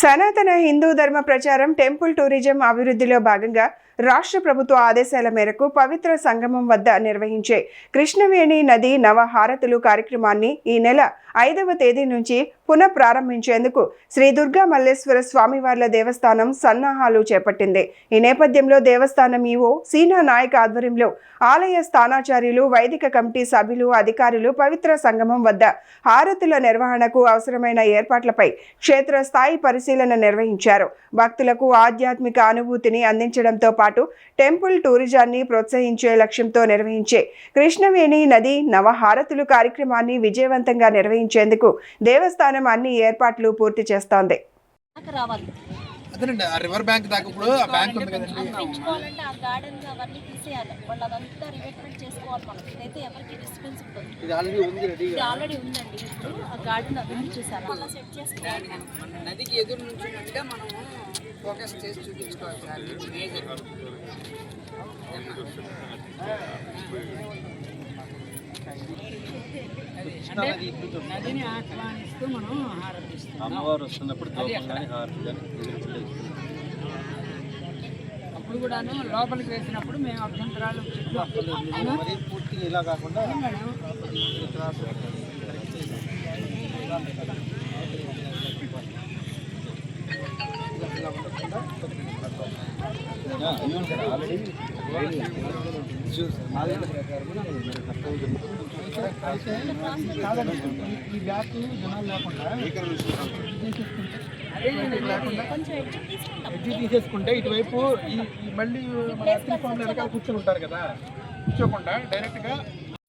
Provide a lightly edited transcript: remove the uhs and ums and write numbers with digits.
సనాతన హిందూ ధర్మ ప్రచారం టెంపుల్ టూరిజం అభివృద్ధిలో భాగంగా రాష్ట్ర ప్రభుత్వ ఆదేశాల మేరకు పవిత్ర సంగమం వద్ద నిర్వహించే కృష్ణవేణి నది నవహారతులు కార్యక్రమాన్ని ఈ నెల 5వ తేదీ నుంచి పునః ప్రారంభించేందుకు శ్రీ దుర్గా మల్లేశ్వర స్వామివార్ల దేవస్థానం సన్నాహాలు చేపట్టింది. ఈ నేపథ్యంలో దేవస్థానం ఈవో సీనా నాయక్ ఆధ్వర్యంలో ఆలయ స్థానాచార్యులు, వైదిక కమిటీ సభ్యులు, అధికారులు పవిత్ర సంగమం వద్ద హారతుల నిర్వహణకు అవసరమైన ఏర్పాట్లపై క్షేత్రస్థాయి పరిశీలన నిర్వహించారు. భక్తులకు ఆధ్యాత్మిక అనుభూతిని అందించడంతో పాటు టెంపుల్ టూరిజాన్ని ప్రోత్సహించే లక్ష్యంతో నిర్వహించే కృష్ణవేణి నది నవహారతులు కార్యక్రమాన్ని విజయవంతంగా నిర్వహించేందుకు దేవస్థానం అన్ని ఏర్పాట్లు పూర్తి చేస్తోంది. రివర్ బ్యాంక్ దాకా ఇప్పుడు ఆ బ్యాంక్ ఉంది కదండి, పెంచుకోవాలంటే ఆ గార్డెన్ అవన్నీ తీసేయాలి. వాళ్ళు అదంతా రివెట్మెంట్ చేసుకోవాలి. మనం ఇదైతే ఎవరికి డిస్టెన్స్ ఉంటుంది. ఇది ఆల్రెడీ ఉంది, ఇది ఆల్రెడీ ఉందండి. ఇప్పుడు ఆ గార్డెన్ అభివృద్ధి చేశారు. అలా సెట్ చేసుకోవాలి. నదికి ఎదురు నుంచి అంటే మనం ఫోకస్ చేసి చూపించుకోవాలి సార్. నదిని ఆహ్వానిస్తూ మనం హారతిస్తాం. అమ్మవారు వస్తున్నప్పుడు అప్పుడు కూడాను లోపలికి వేసినప్పుడు మేము అభ్యంతరాలు పూర్తిగా ఇలా కాకుండా ఈ బ్యాక్ జనాలు లేకుండా ఎడ్జి తీసేసుకుంటే ఇటువైపు ఈ మళ్ళీ మన ఫామ్ వెనకాల కూర్చొని ఉంటారు కదా, కూర్చోకుండా డైరెక్ట్గా